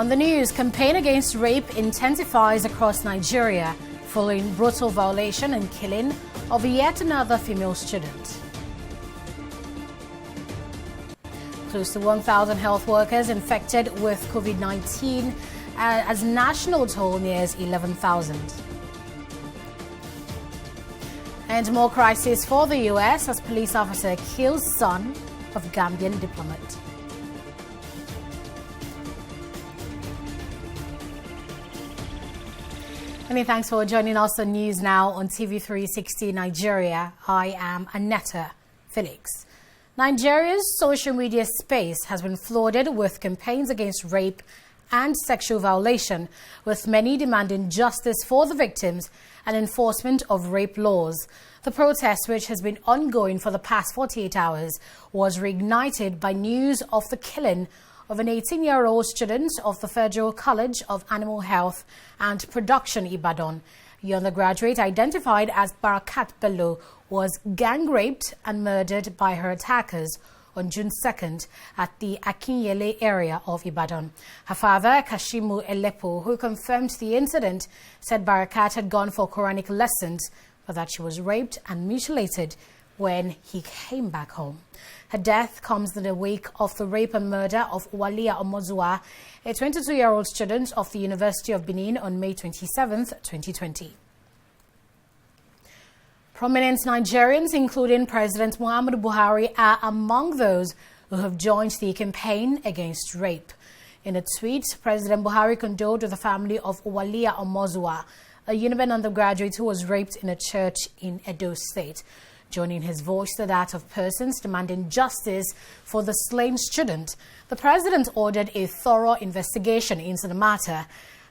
On the news, campaign against rape intensifies across Nigeria following brutal violation and killing of yet another female student. Close to 1,000 health workers infected with COVID-19 as national toll nears 11,000. And more crisis for the U.S. as police officer kills son of Gambian diplomat. Many thanks for joining us on News Now on TV360 Nigeria. I am Annetta Felix. Nigeria's social media space has been flooded with campaigns against rape and sexual violation, with many demanding justice for the victims and enforcement of rape laws. The protest, which has been ongoing for the past 48 hours, was reignited by news of the killing of an 18-year-old student of the Federal College of Animal Health and Production, Ibadan. The undergraduate, identified as Barakat Bello, was gang-raped and murdered by her attackers on June 2nd at the Akinyele area of Ibadan. Her father, Kashimu Elepo, who confirmed the incident, said Barakat had gone for Quranic lessons, but that she was raped and mutilated when he came back home. Her death comes in the wake of the rape and murder of Walia Omozua, a 22-year-old student of the University of Benin, on May 27, 2020. Prominent Nigerians, including President Muhammadu Buhari, are among those who have joined the campaign against rape. In a tweet, President Buhari condoled with the family of Walia Omozua, a Uniben undergraduate who was raped in a church in Edo State, joining his voice to that of persons demanding justice for the slain student. The president ordered a thorough investigation into the matter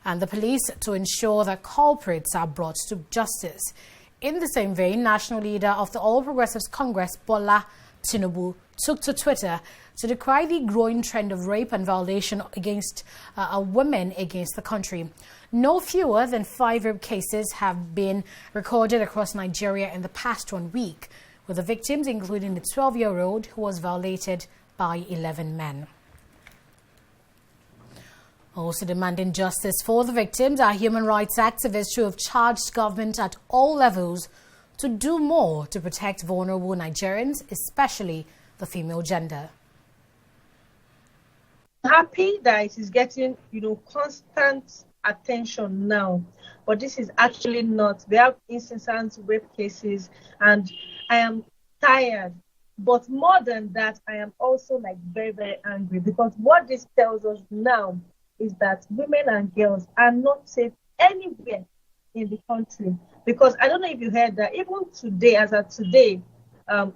and the police to ensure that culprits are brought to justice. In the same vein, national leader of the All Progressives Congress, Bola Tinubu, took to Twitter to decry the growing trend of rape and violation against women against the country. No fewer than 5 rape cases have been recorded across Nigeria in the past 1 week, with the victims including the 12-year-old who was violated by 11 men. Also demanding justice for the victims are human rights activists who have charged government at all levels to do more to protect vulnerable Nigerians, especially the female gender. Happy that it is getting, constant attention now, but this is actually not. We have instances, rape cases, and I am tired. But more than that, I am also very, very angry, because what this tells us now is that women and girls are not safe anywhere in the country. Because I don't know if you heard that even today, as of today,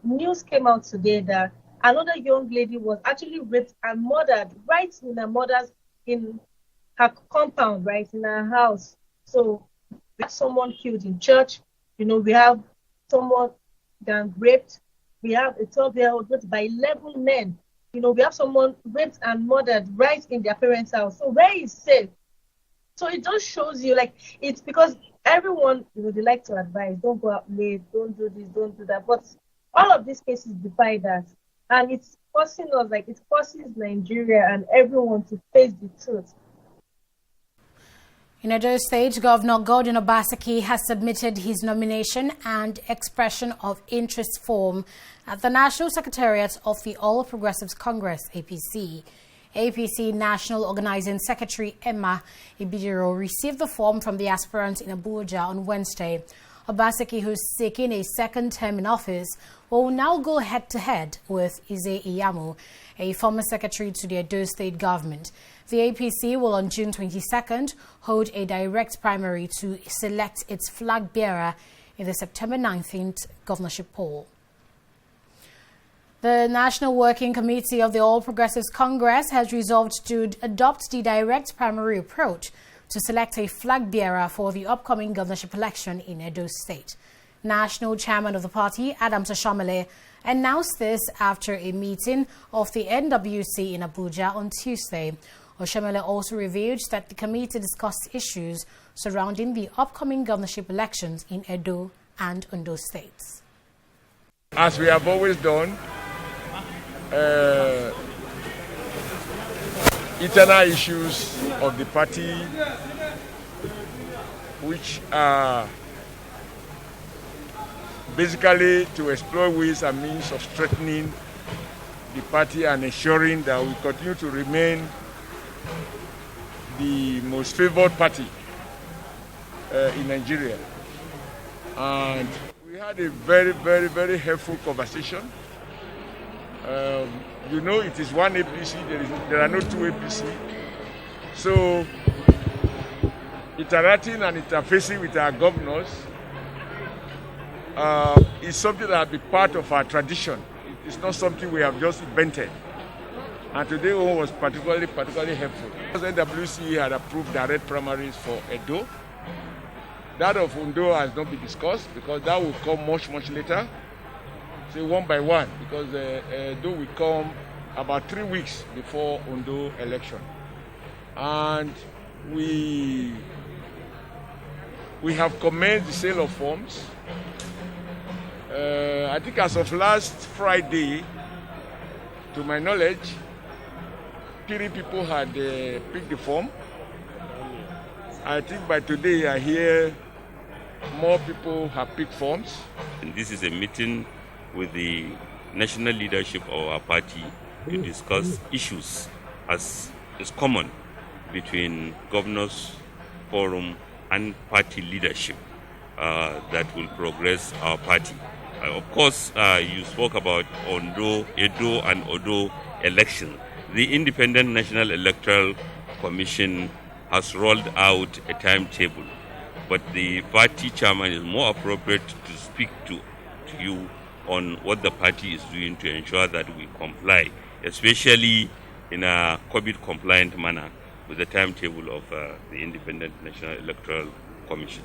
news came out today that another young lady was actually raped and murdered right in her compound, right in her house. So we have someone killed in church. We have someone gang raped. We have a 12-year-old raped by 11 men. We have someone raped and murdered right in their parents' house. So where is safe? So it just shows you, it's because everyone, they like to advise, don't go out late, don't do this, don't do that. But all of these cases defy that. And it's forcing us, it forces Nigeria and everyone to face the truth. In Edo State, Governor Godwin Obaseki has submitted his nomination and expression of interest form at the National Secretariat of the All Progressives Congress, APC. APC National Organizing Secretary Emma Ibidiro received the form from the aspirant in Abuja on Wednesday. Obaseki, who's seeking a second term in office, will now go head-to-head with Ize Iyamu, a former secretary to the Edo State government. The APC will on June 22nd hold a direct primary to select its flag bearer in the September 19th governorship poll. The National Working Committee of the All Progressives Congress has resolved to adopt the direct primary approach to select a flag bearer for the upcoming governorship election in Edo State. National Chairman of the party, Adams Oshamale, announced this after a meeting of the NWC in Abuja on Tuesday. Oshamale also revealed that the committee discussed issues surrounding the upcoming governorship elections in Edo and Ondo states. As we have always done, internal issues of the party, which are basically to explore ways and means of strengthening the party and ensuring that we continue to remain the most favored party in Nigeria. And we had a very, very, very helpful conversation. You know, it is one APC, there are no two APC. So, interacting and interfacing with our governors is something that will be part of our tradition. It's not something we have just invented. And today was particularly helpful. Because NWC had approved direct primaries for Edo. That of Ondo has not been discussed because that will come much, much later. So one by one, because Edo will come about 3 weeks before Ondo election. And we have commenced the sale of forms. I think as of last Friday, to my knowledge, 3 people had picked the form. I think by today I hear more people have picked forms. And this is a meeting with the national leadership of our party to discuss issues as is common between governors forum and party leadership that will progress our party. Of course, you spoke about Ondo, Edo and Odo election. The Independent National Electoral Commission has rolled out a timetable, but the party chairman is more appropriate to speak to you on what the party is doing to ensure that we comply, especially in a COVID-compliant manner with the timetable of the Independent National Electoral Commission.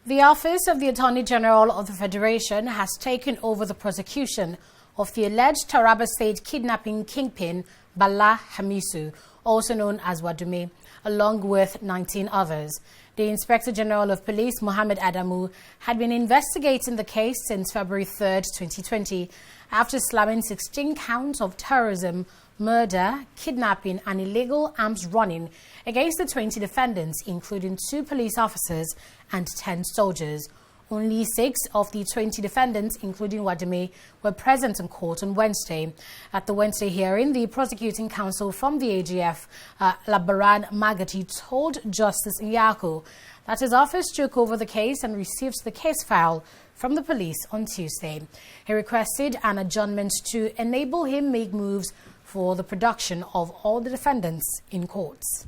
The Office of the Attorney General of the Federation has taken over the prosecution of the alleged Taraba State kidnapping kingpin Bala Hamisu, also known as Wadume, along with 19 others. The Inspector General of Police, Mohammed Adamu, had been investigating the case since February 3, 2020, after slamming 16 counts of terrorism, murder, kidnapping and illegal arms running against the 20 defendants, including 2 police officers and 10 soldiers. Only 6 of the 20 defendants, including Wadume, were present in court on Wednesday. At the Wednesday hearing, the prosecuting counsel from the AGF, Labaran Magati, told Justice Nyako that his office took over the case and received the case file from the police on Tuesday. He requested an adjournment to enable him make moves for the production of all the defendants in courts.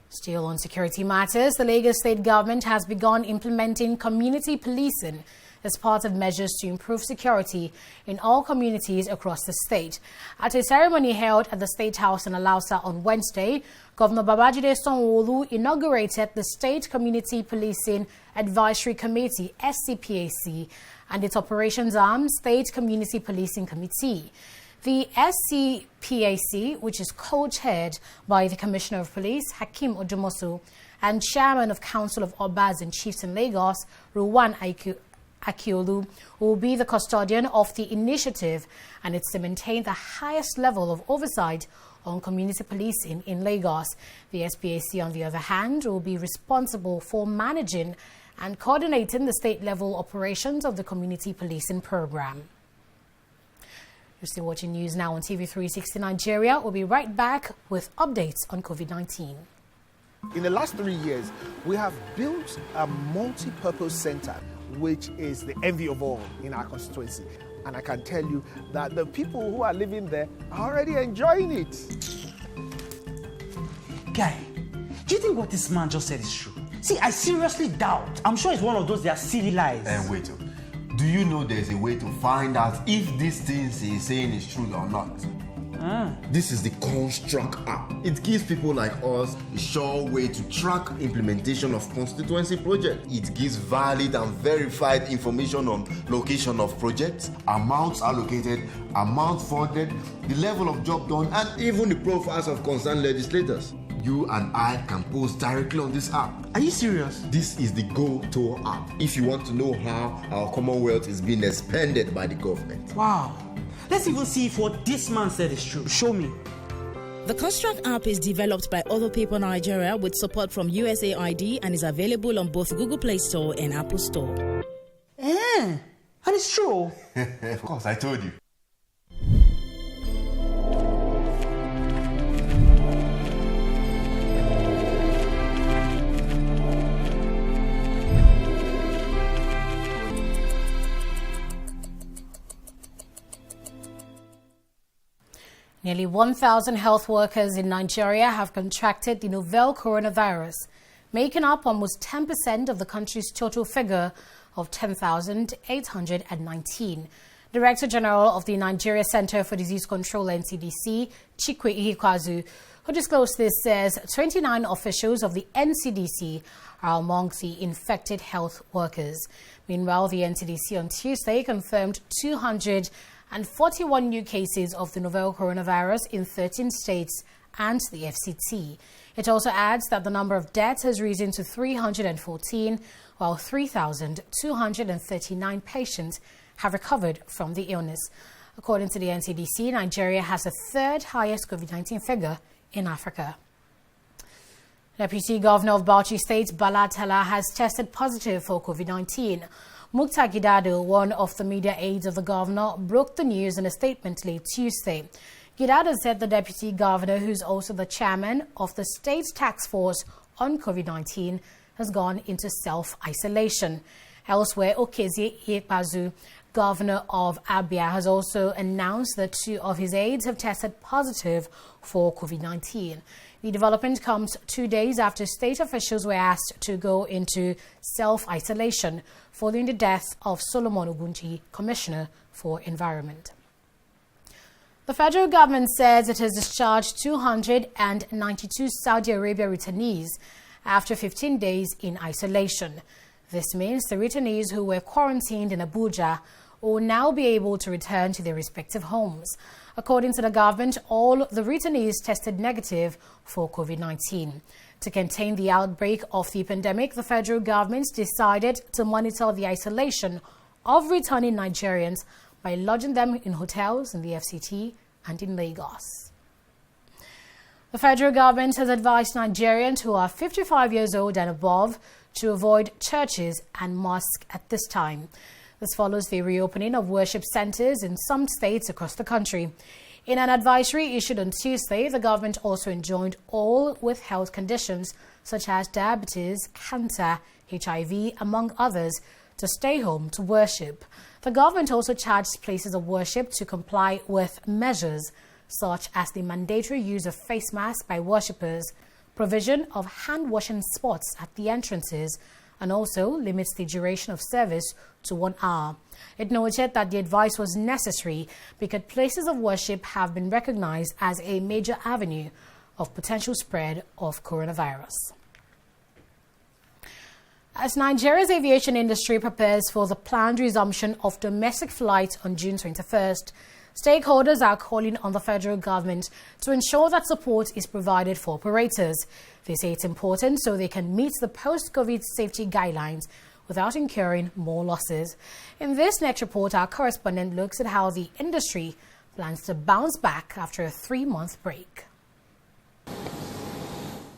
Still on security matters, the Lagos State government has begun implementing community policing as part of measures to improve security in all communities across the state. At a ceremony held at the State House in Alausa on Wednesday, Governor Babajide Sanwo-Olu inaugurated the State Community Policing Advisory Committee, SCPAC, and its operations arm, State Community Policing Committee. The SCPAC, which is co-chaired by the Commissioner of Police, Hakeem Odumosu, and Chairman of Council of Obas and Chiefs in Lagos, Ruwan Akiolu, will be the custodian of the initiative, and it's to maintain the highest level of oversight on community policing in Lagos. The SPAC, on the other hand, will be responsible for managing and coordinating the state-level operations of the community policing program. You're still watching news now on TV360 Nigeria. We'll be right back with updates on COVID-19. In the last 3 years, we have built a multi-purpose center, which is the envy of all in our constituency. And I can tell you that the people who are living there are already enjoying it. Guy, do you think what this man just said is true? See, I seriously doubt. I'm sure it's one of those their silly lies. Wait. Do you know there's a way to find out if these things he's saying is true or not? This is the Construct app. It gives people like us a sure way to track implementation of constituency projects. It gives valid and verified information on location of projects, amounts allocated, amount funded, the level of job done, and even the profiles of concerned legislators. You and I can post directly on this app. Are you serious? This is the Go-To app if you want to know how our Commonwealth is being expanded by the government. Wow. Let's even see if what this man said is true. Show me. The Construct app is developed by Other Paper Nigeria with support from USAID and is available on both Google Play Store and Apple Store. And it's true. Of course, I told you. Nearly 1,000 health workers in Nigeria have contracted the novel coronavirus, making up almost 10% of the country's total figure of 10,819. Director General of the Nigeria Center for Disease Control NCDC, Chikwe Ihikwazu, who disclosed this, says 29 officials of the NCDC are among the infected health workers. Meanwhile, the NCDC on Tuesday confirmed 241 new cases of the novel coronavirus in 13 states and the FCT. It also adds that the number of deaths has risen to 314, while 3,239 patients have recovered from the illness. According to the NCDC, Nigeria has the third highest COVID-19 figure in Africa. Deputy Governor of Bauchi State, Bala Tala, has tested positive for COVID-19. Mukta Gidado, one of the media aides of the governor, broke the news in a statement late Tuesday. Gidado said the deputy governor, who's also the chairman of the state task force on COVID-19, has gone into self-isolation. Elsewhere, Okezie Ihikwazu, governor of Abia, has also announced that 2 of his aides have tested positive for COVID-19. The development comes 2 days after state officials were asked to go into self-isolation following the death of Solomon Ogunji, Commissioner for Environment. The federal government says it has discharged 292 Saudi Arabia returnees after 15 days in isolation. This means the returnees who were quarantined in Abuja will now be able to return to their respective homes. According to the government, all the returnees tested negative for COVID-19. To contain the outbreak of the pandemic, the federal government decided to monitor the isolation of returning Nigerians by lodging them in hotels in the FCT and in Lagos. The federal government has advised Nigerians who are 55 years old and above to avoid churches and mosques at this time. This follows the reopening of worship centers in some states across the country. In an advisory issued on Tuesday, the government also enjoined all with health conditions such as diabetes, cancer, HIV, among others, to stay home to worship. The government also charged places of worship to comply with measures such as the mandatory use of face masks by worshippers, provision of hand-washing spots at the entrances, and also limits the duration of service to 1 hour. It noted that the advice was necessary because places of worship have been recognized as a major avenue of potential spread of coronavirus. As Nigeria's aviation industry prepares for the planned resumption of domestic flights on June 21st, stakeholders are calling on the federal government to ensure that support is provided for operators. They say it's important so they can meet the post-COVID safety guidelines without incurring more losses. In this next report, our correspondent looks at how the industry plans to bounce back after a 3-month break.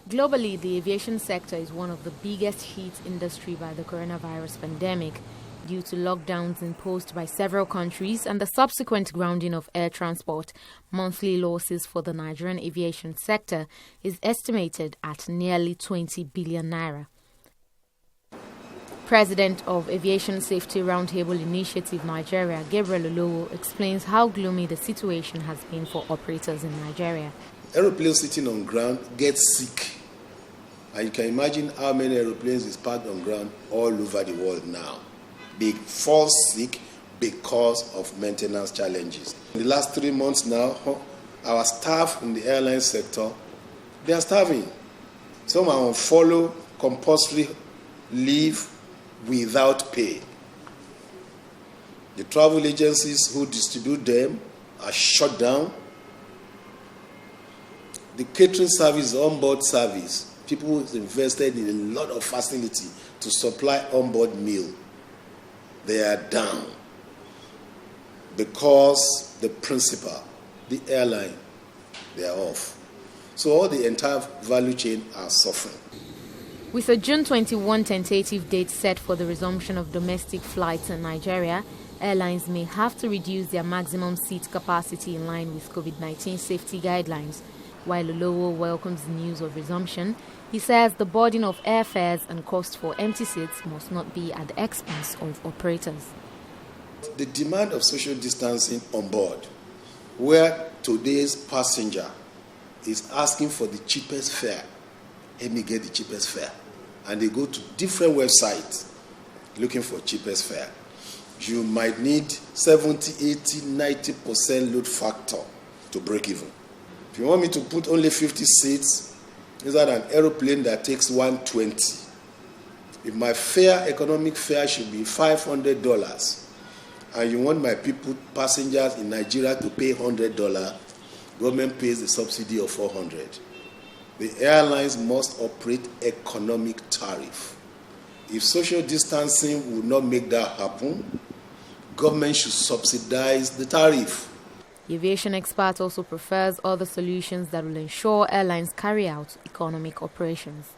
Globally, the aviation sector is one of the biggest hit industry by the coronavirus pandemic due to lockdowns imposed by several countries and the subsequent grounding of air transport. Monthly losses for the Nigerian aviation sector is estimated at nearly 20 billion naira. President of Aviation Safety Roundtable Initiative Nigeria, Gabriel Olowo, explains how gloomy the situation has been for operators in Nigeria. Aeroplanes sitting on ground get sick. And you can imagine how many aeroplanes is parked on ground all over the world now. They fall sick because of maintenance challenges. In the last 3 months now, our staff in the airline sector, they are starving. Some are on follow compulsory leave without pay. The travel agencies who distribute them are shut down. The catering service, onboard service, people invested in a lot of facility to supply onboard meal. They are down because the principal, the airline, they are off. So all the entire value chain are suffering. With a June 21 tentative date set for the resumption of domestic flights in Nigeria, airlines may have to reduce their maximum seat capacity in line with COVID-19 safety guidelines. While Olowo welcomes the news of resumption, he says the burden of airfares and cost for empty seats must not be at the expense of operators. The demand of social distancing on board, where today's passenger is asking for the cheapest fare, let me get the cheapest fare. And they go to different websites looking for cheapest fare. You might need 70, 80, 90% load factor to break even. If you want me to put only 50 seats inside an aeroplane that takes 120, if my fare, economic fare, should be $500, and you want my people, passengers in Nigeria, to pay $100, government pays the subsidy of $400. The airlines must operate economic tariff. If social distancing would not make that happen, government should subsidize the tariff. The aviation expert also prefers other solutions that will ensure airlines carry out economic operations.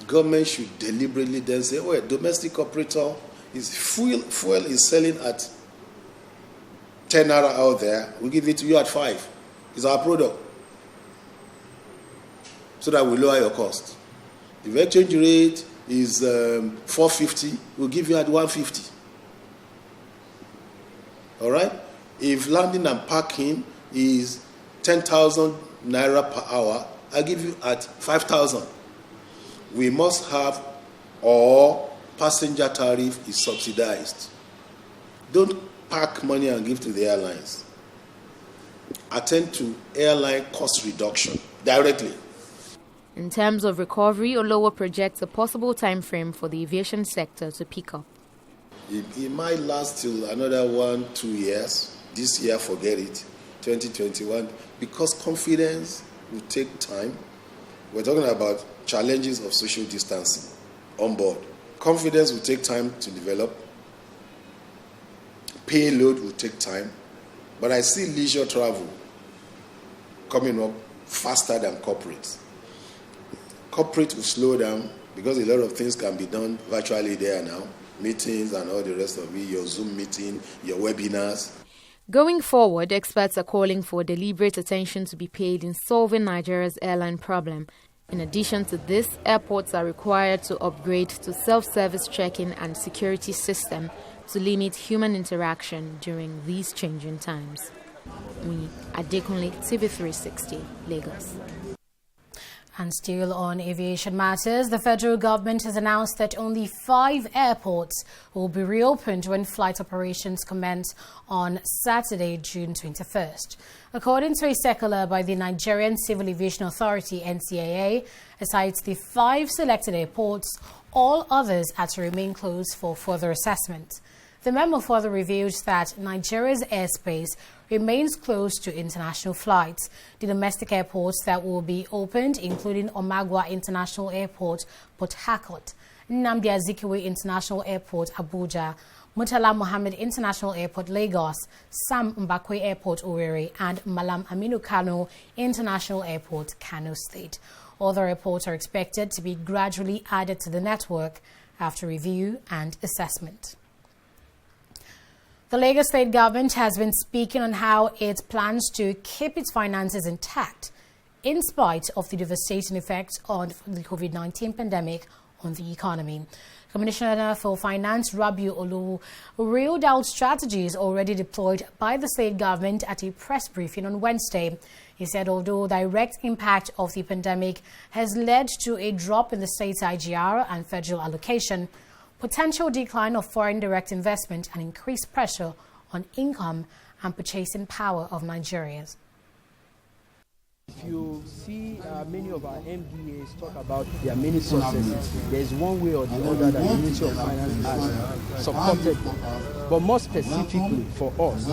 Government should deliberately then say, oh, a domestic operator is fuel is selling at 10 naira out there, we'll give it to you at 5. It's our product. So that we lower your cost. If exchange rate is 450, we'll give you at 150. All right? If landing and parking is 10,000 naira per hour, I'll give you at 5,000. We must have all passenger tariff is subsidized. Don't pack money and give to the airlines. Attend to airline cost reduction directly. In terms of recovery, Olowo projects a possible time frame for the aviation sector to pick up. It might last till another 1-2 years. This year, forget it, 2021, because confidence will take time. We're talking about challenges of social distancing on board. Confidence will take time to develop. Payload will take time. But I see leisure travel coming up faster than corporate. Corporate will slow down because a lot of things can be done virtually there now. Meetings and all the rest of it, your Zoom meeting, your webinars. Going forward, experts are calling for deliberate attention to be paid in solving Nigeria's airline problem. In addition to this, airports are required to upgrade to self-service check-in and security system to limit human interaction during these changing times. We are Adekunle, TV360, Lagos. And still on aviation matters, the federal government has announced that only 5 airports will be reopened when flight operations commence on Saturday, June 21st. According to a circular by the Nigerian Civil Aviation Authority, NCAA, aside the 5 selected airports, all others are to remain closed for further assessment. The memo further reveals that Nigeria's airspace remains closed to international flights. The domestic airports that will be opened, including Omagwa International Airport, Port Harcourt, Nnamdi Azikiwe International Airport, Abuja, Murtala Mohammed International Airport, Lagos, Sam Mbakwe Airport, Owerri, and Malam Aminu Kano International Airport, Kano State. Other airports are expected to be gradually added to the network after review and assessment. The Lagos State government has been speaking on how it plans to keep its finances intact in spite of the devastating effects of the COVID-19 pandemic on the economy. Commissioner for Finance Rabiu Olu reeled out strategies already deployed by the state government at a press briefing on Wednesday. He said although direct impact of the pandemic has led to a drop in the state's IGR and federal allocation, potential decline of foreign direct investment and increased pressure on income and purchasing power of Nigerians. If you see many of our MDAs talk about their many successes, there's one way or the other that the Ministry of Finance has supported. But more specifically for us,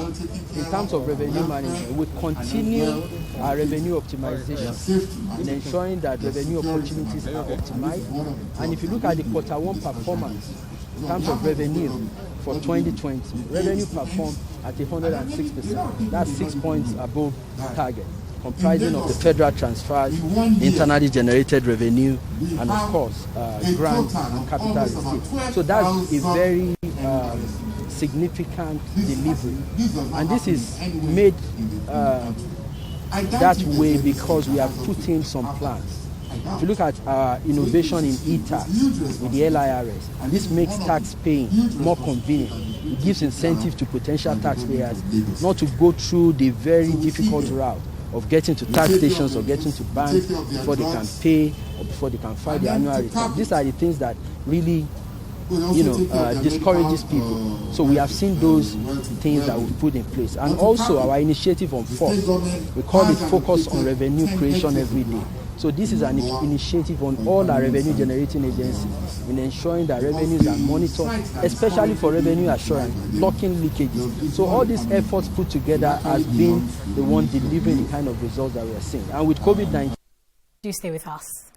in terms of revenue management, we continue our revenue optimization in ensuring that revenue opportunities are optimized. And if you look at the Q1 performance in terms of revenue for 2020, revenue performed at 106%. That's 6 points above target. comprising of the federal transfers, internally generated revenue, and of course, grants and capital receipts. So that's a very significant delivery. And this is made that way because we have put in some plans. If you look at innovation in e-tax with the LIRS, and this makes tax paying more convenient. It gives incentive to potential taxpayers not to go through the very difficult route of getting to tax stations or getting to banks before they can pay or before they can file their annual return. These are the things that really discourages people. So we have seen those things that we've put in place. And also our initiative on FORCE, we call it Focus on Revenue Creation Every Day. So this is an initiative on all our revenue generating agencies in ensuring that revenues are monitored, especially for revenue assurance, blocking leakages. So all these efforts put together has been the one delivering the kind of results that we are seeing. And with COVID-19... Do stay with us.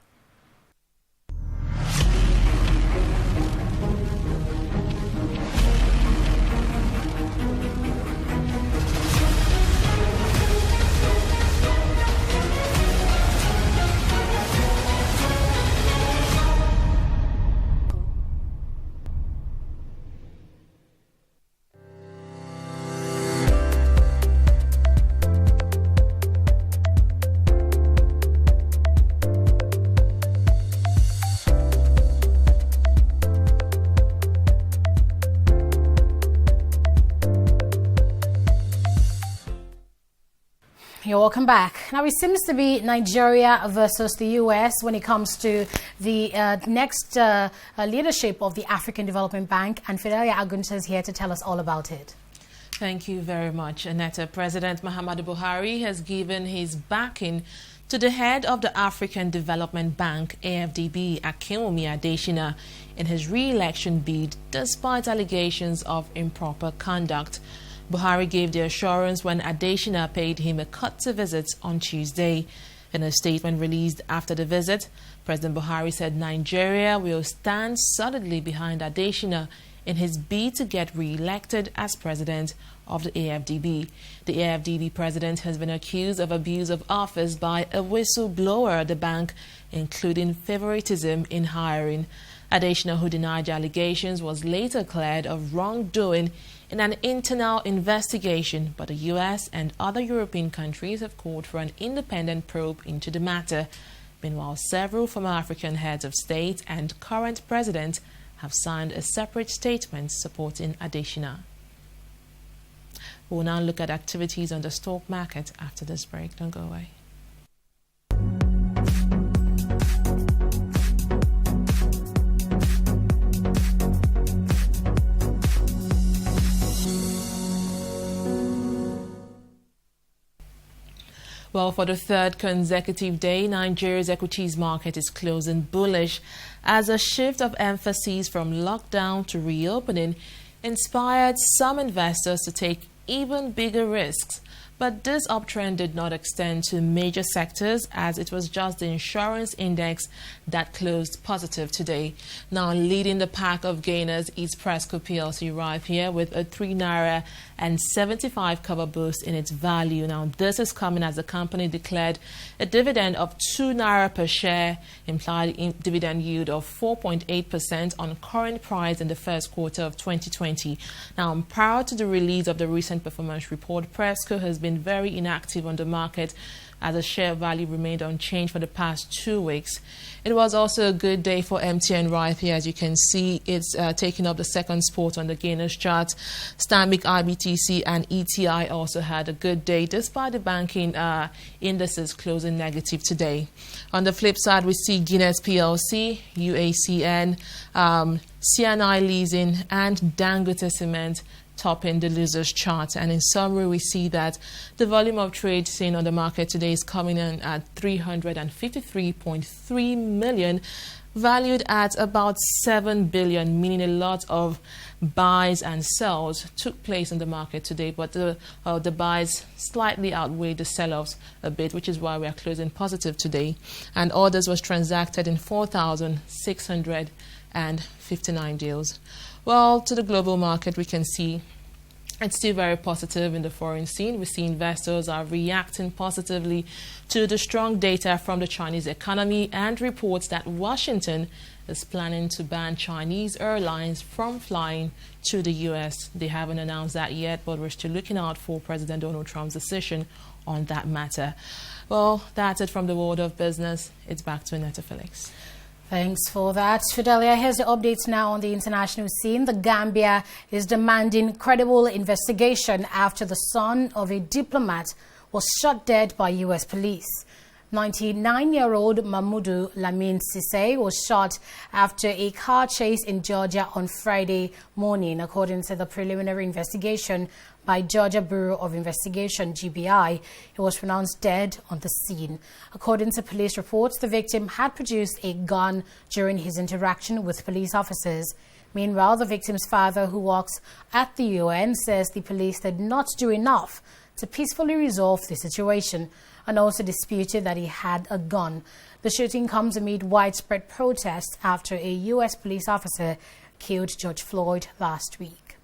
You're welcome back. Now, it seems to be Nigeria versus the U.S. when it comes to the next leadership of the African Development Bank. And Fidelia Agunta is here to tell us all about it. Thank you very much, Annetta. President Muhammadu Buhari has given his backing to the head of the African Development Bank, AFDB, Akinwumi Adesina, in his re-election bid, despite allegations of improper conduct. Buhari gave the assurance when Adesina paid him a courtesy visit on Tuesday. In a statement released after the visit, President Buhari said Nigeria will stand solidly behind Adesina in his bid to get re-elected as president of the AFDB. The AFDB president has been accused of abuse of office by a whistleblower at the bank, including favoritism in hiring. Adesina, who denied the allegations, was later cleared of wrongdoing in an internal investigation, but the US and other European countries have called for an independent probe into the matter. Meanwhile, several former African heads of state and current president have signed a separate statement supporting Adesina. We'll now look at activities on the stock market after this break. Don't go away. Well, for the third consecutive day, Nigeria's equities market is closing bullish as a shift of emphasis from lockdown to reopening inspired some investors to take even bigger risks. But this uptrend did not extend to major sectors, as it was just the insurance index that closed positive today. Now, leading the pack of gainers is Presco PLC right here with a 3 Naira and 75 cover boost in its value. Now, this is coming as the company declared a dividend of 2 Naira per share, implied dividend yield of 4.8% on current price in the first quarter of 2020. Now, prior to the release of the recent performance report, Presco has been very inactive on the market as the share value remained unchanged for the past 2 weeks. It was also a good day for MTN right here. As you can see, it's taking up the second spot on the gainers chart. Stanbic IBTC and ETI also had a good day despite the banking indices closing negative today. On the flip side, we see Guinness PLC, UACN, CNI Leasing and Dangote Cement topping the losers chart. And in summary, we see that the volume of trade seen on the market today is coming in at 353.3 million, valued at about 7 billion, meaning a lot of buys and sells took place in the market today, but the buys slightly outweighed the sell-offs a bit, which is why we are closing positive today. And orders was transacted in 4,659 deals. Well, to the global market, we can see It's still very positive in the foreign scene. We see investors are reacting positively to the strong data from the Chinese economy and reports that Washington is planning to ban Chinese airlines from flying to the U.S. They haven't announced that yet, but we're still looking out for President Donald Trump's decision on that matter. Well, that's it from the world of business. It's back to Annetta Felix. Thanks for that, Fidelia. Here's the updates now on the international scene. The Gambia is demanding credible investigation after the son of a diplomat was shot dead by U.S. police. 99-year-old Mamudu Lamin Sise was shot after a car chase in Georgia on Friday morning, according to the preliminary investigation by Georgia Bureau of Investigation, GBI. He was pronounced dead on the scene. According to police reports, the victim had produced a gun during his interaction with police officers. Meanwhile, the victim's father, who works at the UN, says the police did not do enough to peacefully resolve the situation, and also disputed that he had a gun. The shooting comes amid widespread protests after a U.S. police officer killed George Floyd last week.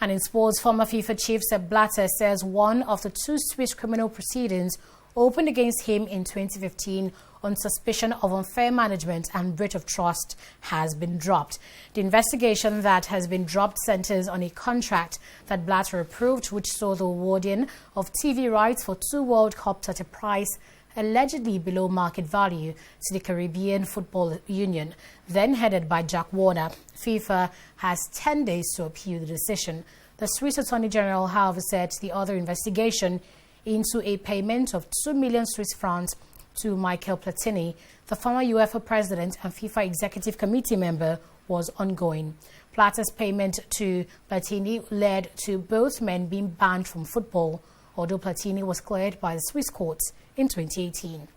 And in sports, former FIFA chief Sepp Blatter says one of the two Swiss criminal proceedings opened against him in 2015 on suspicion of unfair management and breach of trust has been dropped. The investigation that has been dropped centers on a contract that Blatter approved, which saw the awarding of TV rights for 2 World Cups at a price allegedly below market value to the Caribbean Football Union, then headed by Jack Warner. FIFA has 10 days to appeal the decision. The Swiss Attorney General, however, said the other investigation into a payment of 2 million Swiss francs to Michael Platini, the former UEFA president and FIFA executive committee member, was ongoing. Platter's payment to Platini led to both men being banned from football, although Platini was cleared by the Swiss courts in 2018.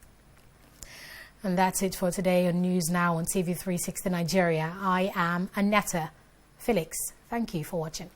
And that's it for today on News Now on TV360 Nigeria. I am Annetta Felix. Thank you for watching.